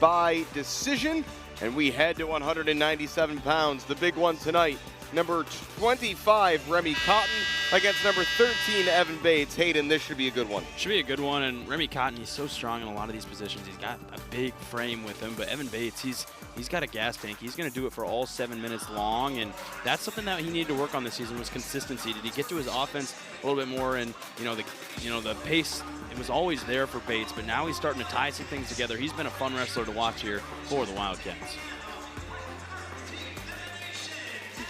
by decision. And we head to 197 pounds. The big one tonight, number 25, Remy Cotton, against number 13, Evan Bates. Hayden, this should be a good one. Should be a good one, and Remy Cotton, he's so strong in a lot of these positions. He's got a big frame with him, but Evan Bates, he's got a gas tank. He's going to do it for all 7 minutes long, and that's something that he needed to work on this season was consistency. Did he get to his offense a little bit more? And the pace, it was always there for Bates, but now he's starting to tie some things together. He's been a fun wrestler to watch here for the Wildcats.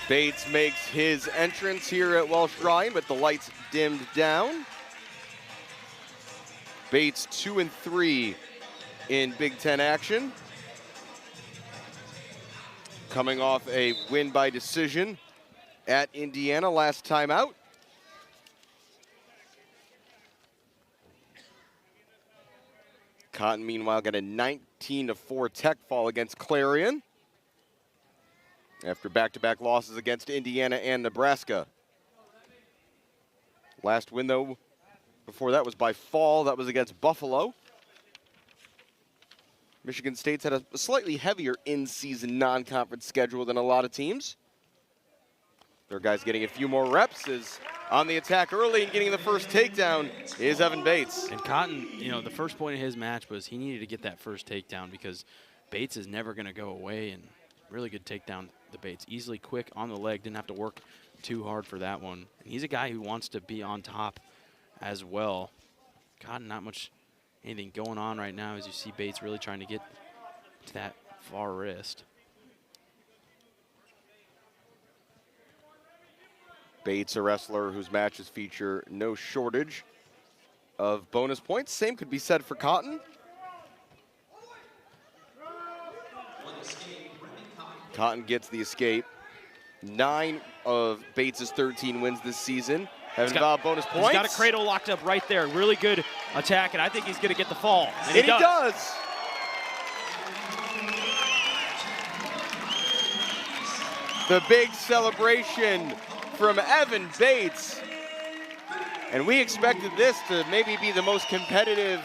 Bates makes his entrance here at Welsh Ryan, but the lights dimmed down. Bates 2-3 in Big Ten action. Coming off a win by decision at Indiana last time out. Cotton, meanwhile, got a 19-4 tech fall against Clarion after back-to-back losses against Indiana and Nebraska. Last win, though, before that was by fall. That was against Buffalo. Michigan State's had a slightly heavier in-season non-conference schedule than a lot of teams. Their guys getting a few more reps is on the attack early and getting the first takedown is Evan Bates. And Cotton, the first point of his match was he needed to get that first takedown because Bates is never going to go away, and really good takedown to Bates. Easily, quick, on the leg, didn't have to work too hard for that one. And he's a guy who wants to be on top as well. Cotton, not much anything going on right now as you see Bates really trying to get to that far wrist. Bates, a wrestler whose matches feature no shortage of bonus points. Same could be said for Cotton. Cotton gets the escape. 9 of Bates' 13 wins this season have involved bonus points. He's got a cradle locked up right there. Really good attack, and I think he's going to get the fall. And he does. The big celebration from Evan Bates. And we expected this to maybe be the most competitive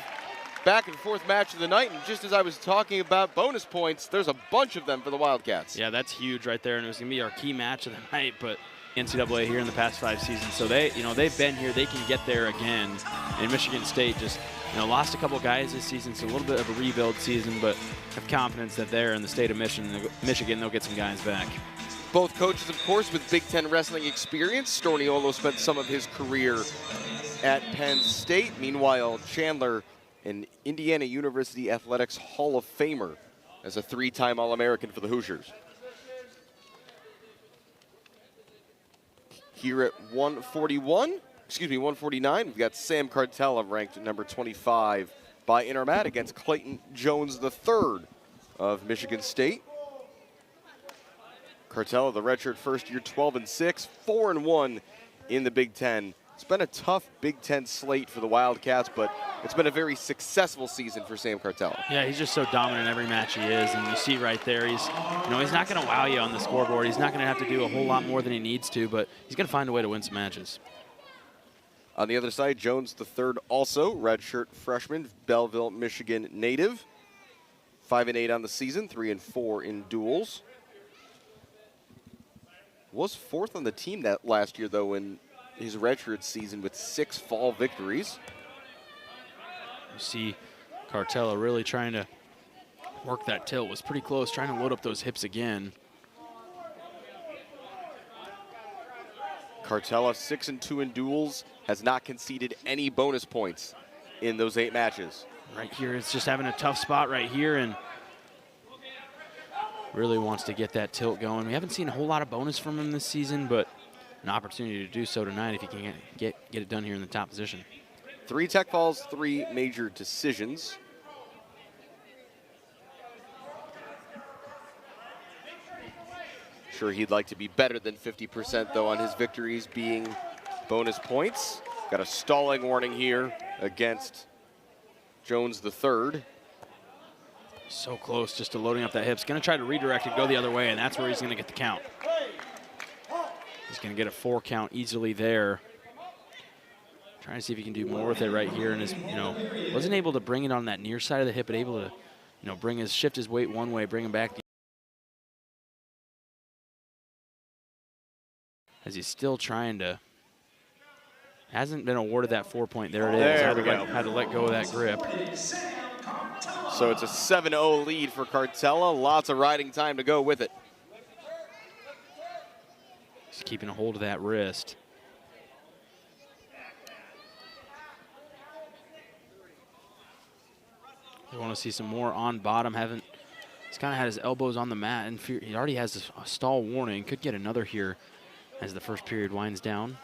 back and forth match of the night. And just as I was talking about bonus points, there's a bunch of them for the Wildcats. Yeah, that's huge right there. And it was going to be our key match of the night, but NCAA here in the past 5 seasons. So they've been here. They can get there again. And Michigan State just, lost a couple guys this season. So a little bit of a rebuild season, but have confidence that they're in the state of Michigan, they'll get some guys back. Both coaches, of course, with Big Ten wrestling experience. Storniolo spent some of his career at Penn State. Meanwhile, Chandler, an Indiana University Athletics Hall of Famer, as a 3-time All-American for the Hoosiers. Here at 149, we've got Sam Cartella ranked at number 25 by Intermat against Clayton Jones III of Michigan State. Cartella, the redshirt first year, 12-6, 4-1 in the Big Ten. It's been a tough Big Ten slate for the Wildcats, but it's been a very successful season for Sam Cartella. Yeah, he's just so dominant every match he is, and you see right there, he's not going to wow you on the scoreboard. He's not going to have to do a whole lot more than he needs to, but he's going to find a way to win some matches. On the other side, Jones III, also redshirt freshman, Belleville, Michigan native, 5-8 on the season, 3-4 in duels. Was 4th on the team that last year, though, in his redshirt season with 6 fall victories. You see Cartella really trying to work that tilt. Was pretty close, trying to load up those hips again. Cartella, 6-2 in duels, has not conceded any bonus points in those 8 matches. Right here, it's just having a tough spot right here, and really wants to get that tilt going. We haven't seen a whole lot of bonus from him this season, but an opportunity to do so tonight if he can get it done here in the top position. 3 tech falls, 3 major decisions. Sure, he'd like to be better than 50%, though, on his victories being bonus points. Got a stalling warning here against Jones III. So close just to loading up that hips. Going to try to redirect it, go the other way, and that's where he's going to get the count. He's going to get a 4 count easily there. Trying to see if he can do more with it right here. And wasn't able to bring it on that near side of the hip, but able to shift his weight one way, bring him back. As he's still trying to, hasn't been awarded that 4-point. There it is. Had to let go of that grip. So it's a 7-0 lead for Cartella. Lots of riding time to go with it. Just keeping a hold of that wrist. We want to see some more on bottom. He's kind of had his elbows on the mat, and he already has a stall warning. Could get another here as the first period winds down.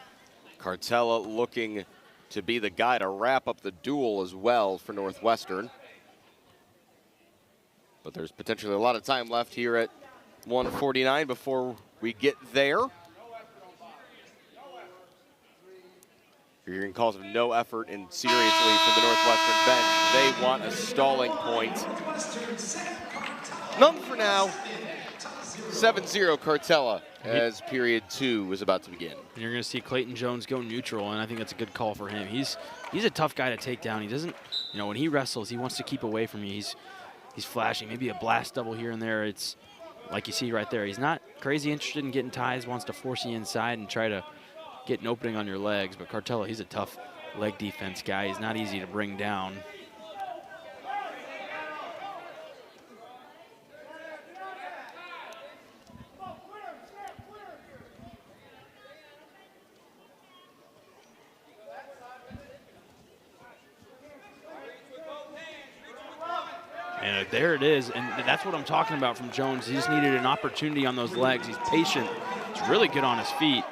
Cartella looking to be the guy to wrap up the duel as well for Northwestern. But there's potentially a lot of time left here at 1:49 before we get there. You're hearing calls of no effort and seriously from the Northwestern bench. They want a stalling point. None for now. 7-0 Cartella as period 2 is about to begin. And you're going to see Clayton Jones go neutral, and I think that's a good call for him. He's a tough guy to take down. He doesn't, when he wrestles, he wants to keep away from you. He's flashing, maybe a blast double here and there. It's like you see right there. He's not crazy interested in getting ties, wants to force you inside and try to get an opening on your legs. But Cartella, he's a tough leg defense guy. He's not easy to bring down. And there it is, and that's what I'm talking about from Jones. He just needed an opportunity on those legs. He's patient. He's really good on his feet.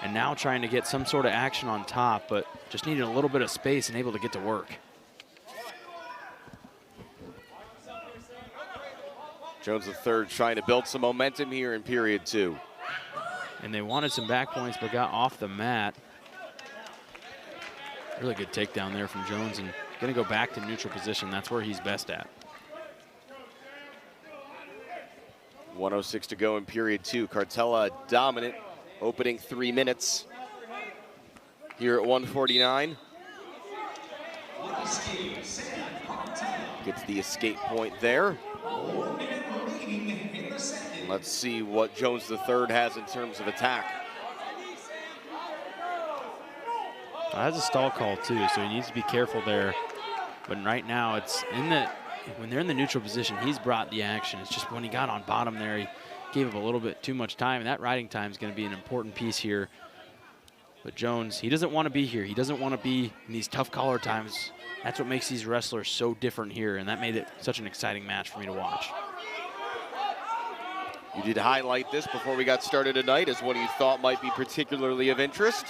And now trying to get some sort of action on top, but just needed a little bit of space and able to get to work. Jones III trying to build some momentum here in period 2. And they wanted some back points, but got off the mat. Really good takedown there from Jones, and going to go back to neutral position. That's where he's best at. 1:06 to go in period 2. Cartella dominant opening 3 minutes here at 1:49. Gets the escape point there. Let's see what Jones III has in terms of attack. That's a stall call too, so he needs to be careful there. But right now, when they're in the neutral position, he's brought the action. It's just when he got on bottom there, he gave up a little bit too much time, and that riding time is going to be an important piece here. But Jones, he doesn't want to be here. He doesn't want to be in these tough collar times. That's what makes these wrestlers so different here, and that made it such an exciting match for me to watch. You did highlight this before we got started tonight as what you thought might be particularly of interest.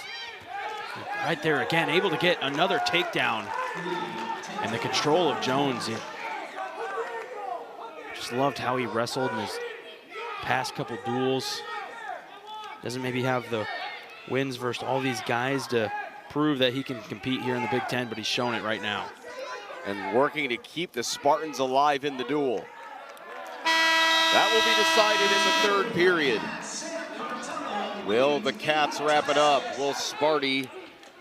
Right there again, able to get another takedown. And the control of Jones. Just loved how he wrestled in his past couple duels. Doesn't maybe have the wins versus all these guys to prove that he can compete here in the Big Ten, but he's shown it right now. And working to keep the Spartans alive in the duel. That will be decided in the third period. Will the Cats wrap it up? Will Sparty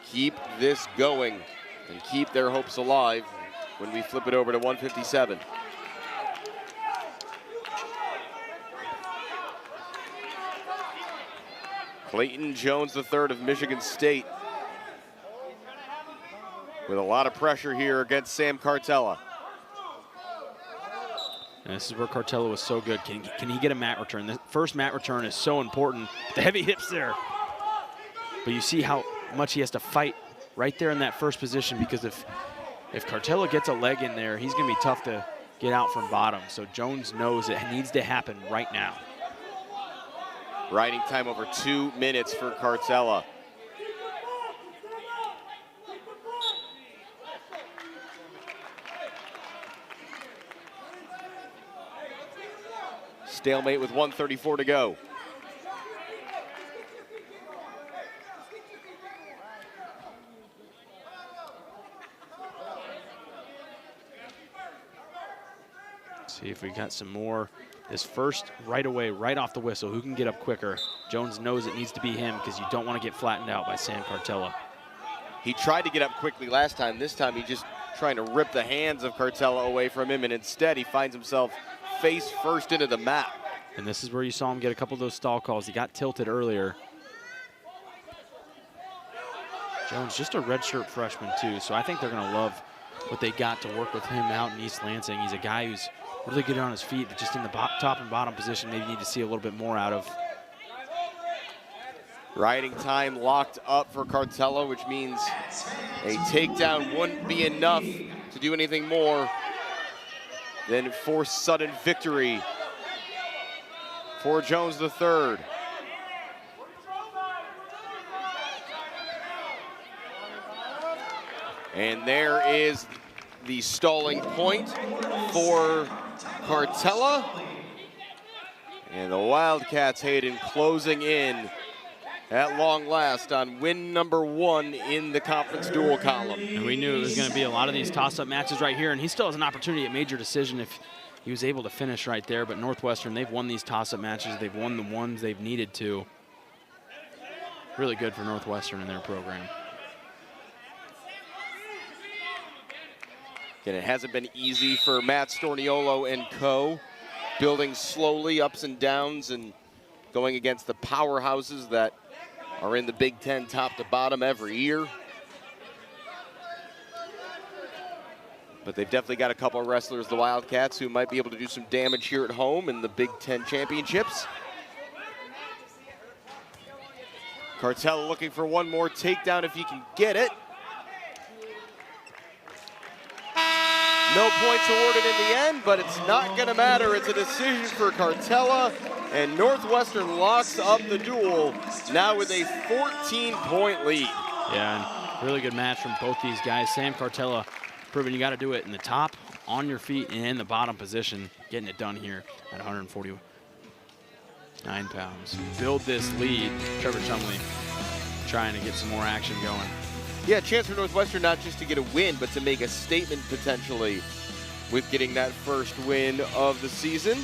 keep this going and keep their hopes alive when we flip it over to 1:57? Clayton Jones III of Michigan State with a lot of pressure here against Sam Cartella. And this is where Cartella was so good. Can he get a mat return? The first mat return is so important. The heavy hips there. But you see how much he has to fight right there in that first position, because if Cartella gets a leg in there, he's going to be tough to get out from bottom. So Jones knows it needs to happen right now. Riding time over 2 minutes for Cartella. Stalemate with 1:34 to go. See if we got some more. This first right away, right off the whistle, who can get up quicker? Jones knows it needs to be him because you don't want to get flattened out by Sam Cartella. He tried to get up quickly last time. This time he just trying to rip the hands of Cartella away from him, and instead he finds himself face first into the mat. And this is where you saw him get a couple of those stall calls. He got tilted earlier. Jones, just a redshirt freshman too, so I think they're going to love what they got to work with him out in East Lansing. He's a guy who's really good on his feet, but just in the top and bottom position, maybe need to see a little bit more out of. Riding time locked up for Cartella, which means a takedown wouldn't be enough to do anything more than force sudden victory for Jones III. And there is the stalling point for Cartella. And the Wildcats, Hayden, closing in at long last on win number 1 in the conference dual column. And we knew it was going to be a lot of these toss-up matches right here, and he still has an opportunity at major decision if he was able to finish right there. But Northwestern, they've won these toss-up matches. They've won the ones they've needed to. Really good for Northwestern in their program. And it hasn't been easy for Matt Storniolo and co. Building slowly, ups and downs, and going against the powerhouses that are in the Big Ten top to bottom every year. But they've definitely got a couple of wrestlers, the Wildcats, who might be able to do some damage here at home in the Big Ten championships. Cartella looking for one more takedown if he can get it. No points awarded in the end, but it's not going to matter. It's a decision for Cartella, and Northwestern locks up the duel now with a 14-point lead. Yeah, and really good match from both these guys. Sam Cartella proving you got to do it in the top, on your feet, and in the bottom position, getting it done here at 149 pounds. Build this lead. Trevor Chumbley trying to get some more action going. Yeah, chance for Northwestern not just to get a win, but to make a statement potentially with getting that first win of the season.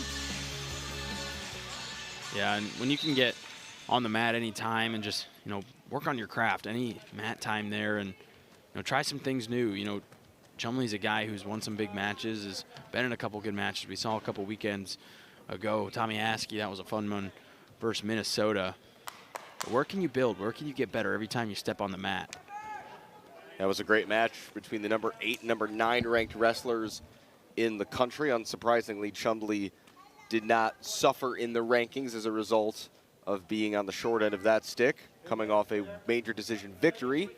Yeah, and when you can get on the mat any time and just, work on your craft, any mat time there, and, try some things new. Chumley's a guy who's won some big matches, has been in a couple good matches. We saw a couple weekends ago, Tommy Askey, that was a fun one, versus Minnesota. But where can you build? Where can you get better every time you step on the mat? That was a great match between the number 8 and number 9 ranked wrestlers in the country. Unsurprisingly, Chumbley did not suffer in the rankings as a result of being on the short end of that stick, coming off a major decision victory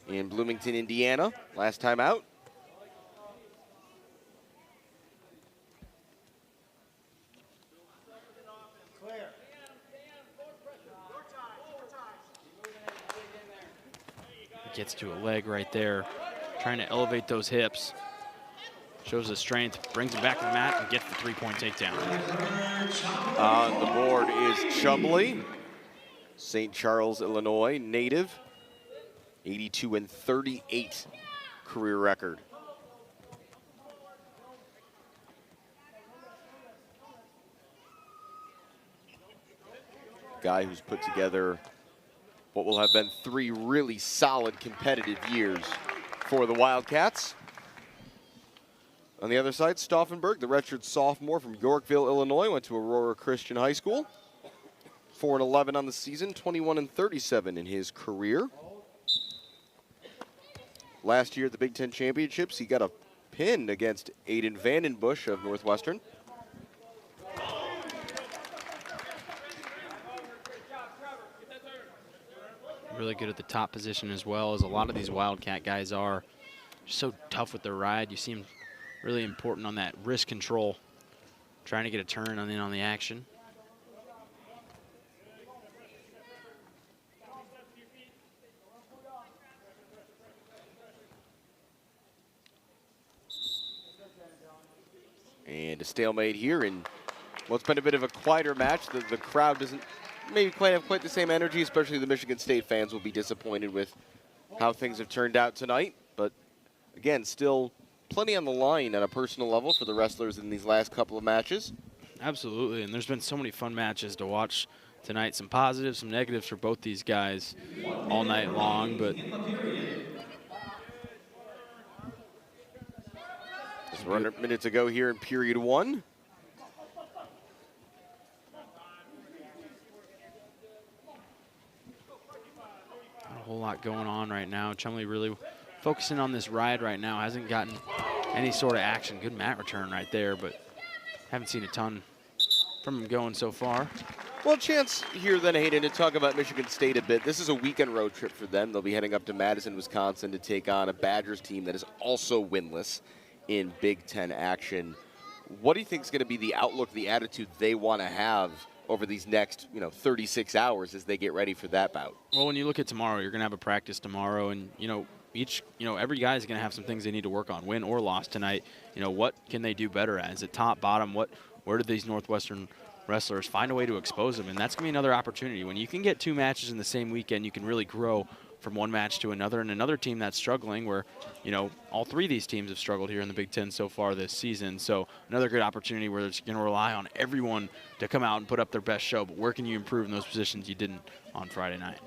in Bloomington, Indiana, last time out. Gets to a leg right there, trying to elevate those hips. Shows the strength, brings him back to the mat, and gets the 3-point takedown. On the board is Chumbley, St. Charles, Illinois native, 82-38 career record. Guy who's put together what will have been 3 really solid competitive years for the Wildcats. On the other side, Stauffenberg, the redshirt sophomore from Yorkville, Illinois, went to Aurora Christian High School. 4-11 on the season, 21-37 in his career. Last year at the Big Ten Championships, he got a pin against Aiden Vandenbush of Northwestern. Really good at the top position as well, as a lot of these Wildcat guys are. Just so tough with their ride. You see him really important on that wrist control, trying to get a turn on the action. And a stalemate here in what's been a bit of a quieter match. The crowd doesn't maybe have quite the same energy, especially the Michigan State fans will be disappointed with how things have turned out tonight. But again, still plenty on the line at a personal level for the wrestlers in these last couple of matches. Absolutely, and there's been so many fun matches to watch tonight. Some positives, some negatives for both these guys all night long, but 4 minutes to go here in period 1. Not a whole lot going on right now. Chumbley really focusing on this ride right now. Hasn't gotten any sort of action. Good mat return right there, but haven't seen a ton from him going so far. Well, chance here then, Hayden, to talk about Michigan State a bit. This is a weekend road trip for them. They'll be heading up to Madison, Wisconsin to take on a Badgers team that is also winless in Big Ten action. What do you think is going to be the outlook, the attitude they want to have over these next, 36 hours as they get ready for that bout? Well, when you look at tomorrow, you're going to have a practice tomorrow, and, every guy is going to have some things they need to work on, win or loss tonight. What can they do better at? Is it top, bottom? Where do these Northwestern wrestlers find a way to expose them? And that's going to be another opportunity. When you can get 2 matches in the same weekend, you can really grow from one match to another. And another team that's struggling where, all 3 of these teams have struggled here in the Big Ten so far this season. So another good opportunity where they're going to rely on everyone to come out and put up their best show. But where can you improve in those positions you didn't on Friday night?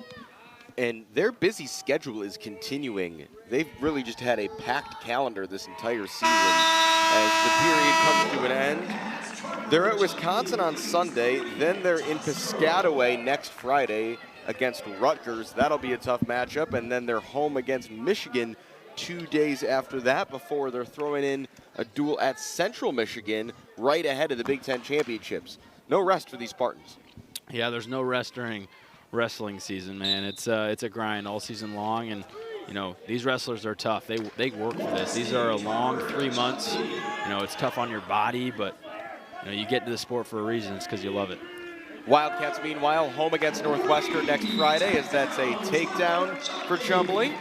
And their busy schedule is continuing. They've really just had a packed calendar this entire season as the period comes to an end. They're at Wisconsin on Sunday, then they're in Piscataway next Friday against Rutgers. That'll be a tough matchup, and then they're home against Michigan 2 days after that before they're throwing in a duel at Central Michigan right ahead of the Big Ten championships. No rest for these Spartans. Yeah, there's no rest during wrestling season, man. It's a grind all season long, and these wrestlers are tough. They work for this. These are a long 3 months. It's tough on your body, but you get into the sport for a reason. It's because you love it. Wildcats, meanwhile, home against Northwestern next Friday, as that's a takedown for Chumbley.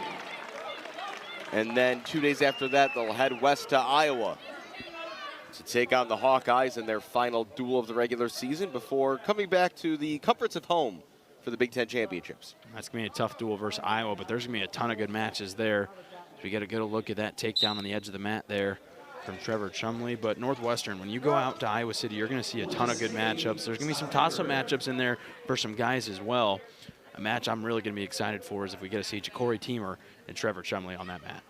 And then 2 days after that, they'll head west to Iowa to take on the Hawkeyes in their final duel of the regular season before coming back to the comforts of home for the Big Ten championships. That's going to be a tough duel versus Iowa, but there's going to be a ton of good matches there. So we get a good look at that takedown on the edge of the mat there from Trevor Chumbley. But Northwestern, when you go out to Iowa City, you're going to see a ton of good matchups. There's going to be some toss-up matchups in there for some guys as well. A match I'm really going to be excited for is if we get to see Ja'Cory Teamer and Trevor Chumbley on that mat.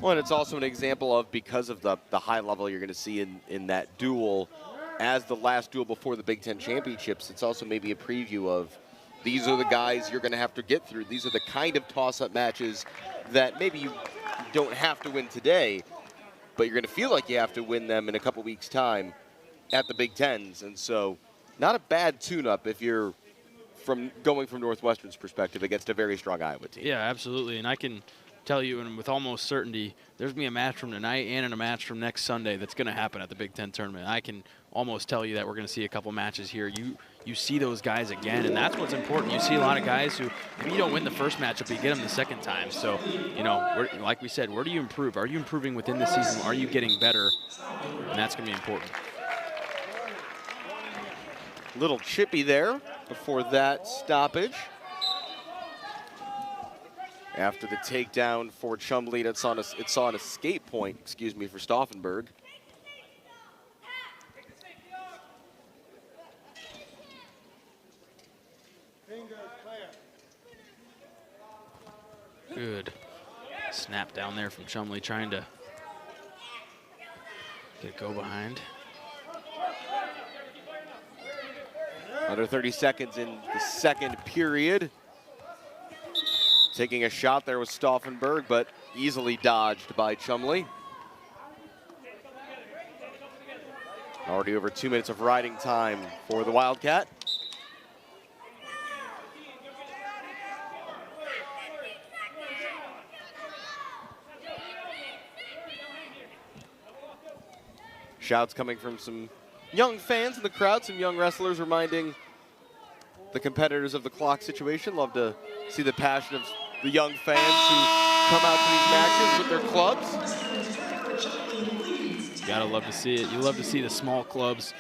Well, and it's also an example of, because of the high level you're going to see in that duel, as the last duel before the Big Ten championships, it's also maybe a preview of these are the guys you're going to have to get through. These are the kind of toss-up matches that maybe you don't have to win today, but you're going to feel like you have to win them in a couple weeks' time at the Big Tens. And so not a bad tune-up if you're going from Northwestern's perspective against a very strong Iowa team. Yeah, absolutely. And I can tell you, and with almost certainty, there's going to be a match from tonight and a match from next Sunday that's going to happen at the Big Ten tournament. I can almost tell you that we're going to see a couple matches here. You see those guys again, and that's what's important. You see a lot of guys who, if you don't win the first matchup, you get them the second time. So, like we said, where do you improve? Are you improving within the season? Are you getting better? And that's going to be important. Little chippy there before that stoppage. After the takedown for Chumbley, it's on a skate point, for Stauffenberg. Good snap down there from Chumbley, trying to get a go behind. Under 30 seconds in the second period. Taking a shot there was Stauffenberg, but easily dodged by Chumbley. Already over 2 minutes of riding time for the Wildcat. Shouts coming from some young fans in the crowd, some young wrestlers reminding the competitors of the clock situation. Love to see the passion of the young fans who come out to these matches with their clubs. Gotta love to see it. You love to see the small clubs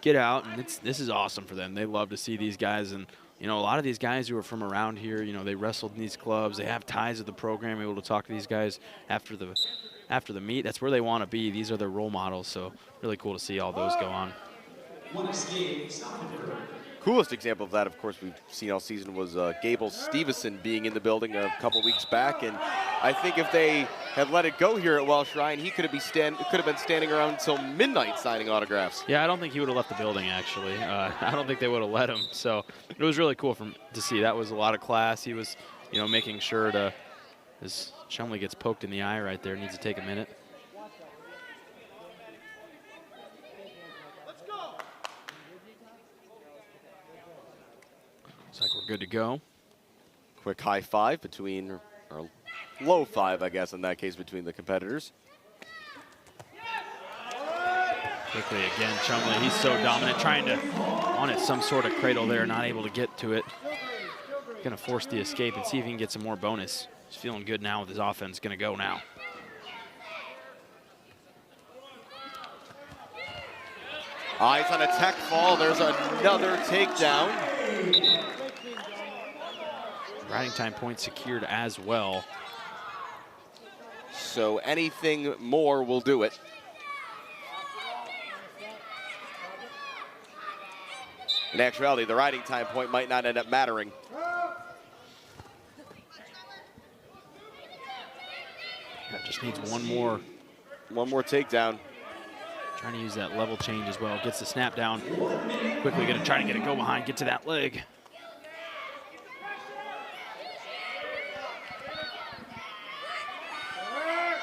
get out, and this is awesome for them. They love to see these guys, and a lot of these guys who are from around here, they wrestled in these clubs. They have ties to the program, able to talk to these guys after the meet. That's where they want to be. These are their role models, so really cool to see all those go on. Coolest example of that, of course, we've seen all season was Gable Stevenson being in the building a couple weeks back, and I think if they had let it go here at Welsh Ryan, he could have been standing around until midnight signing autographs. Yeah, I don't think he would have left the building, actually. I don't think they would have let him. So it was really cool to see. That was a lot of class. He was, making sure to, as Chumbley gets poked in the eye right there, needs to take a minute. Looks like we're good to go. Quick high five between, or low five, I guess, in that case, between the competitors. Quickly again, Chumbley, he's so dominant, trying to on it some sort of cradle there, not able to get to it. Gonna force the escape and see if he can get some more bonus. He's feeling good now with his offense, gonna go now. Eyes on a tech fall, there's another takedown. Riding time point secured as well. So anything more will do it. In actuality, the riding time point might not end up mattering. Just needs one more. One more takedown. Trying to use that level change as well. Gets the snap down. Quickly gonna try to get a go behind, get to that leg.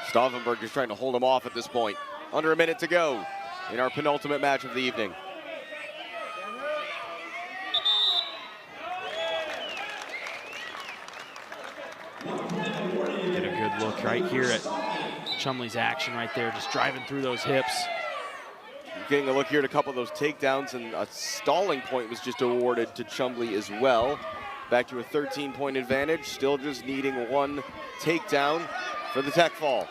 Stauffenberg is trying to hold him off at this point. Under a minute to go in our penultimate match of the evening. Get a good look right here at Chumbley's action right there, just driving through those hips. Getting a look here at a couple of those takedowns, and a stalling point was just awarded to Chumbley as well. Back to a 13-point advantage, still just needing one takedown for the tech fall.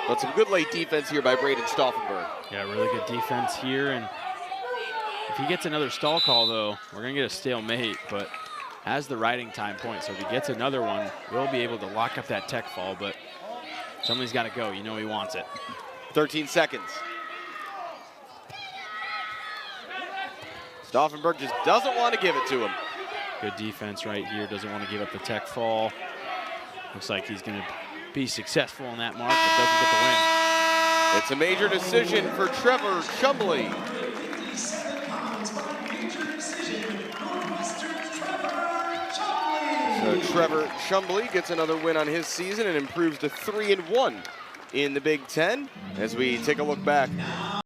But some good late defense here by Braden Stauffenberg. Yeah, really good defense here, and if he gets another stall call, though, we're going to get a stalemate, but has the riding time point, so if he gets another one, we'll be able to lock up that tech fall, but somebody's got to go. You know he wants it. 13 seconds. Stauffenberg just doesn't want to give it to him. Good defense right here, doesn't want to give up the tech fall. Looks like he's going to be successful on that mark, but doesn't get the win. It's a major decision for Trevor Chumbley. So Trevor Chumbley gets another win on his season and improves to 3-1 in the Big Ten. As we take a look back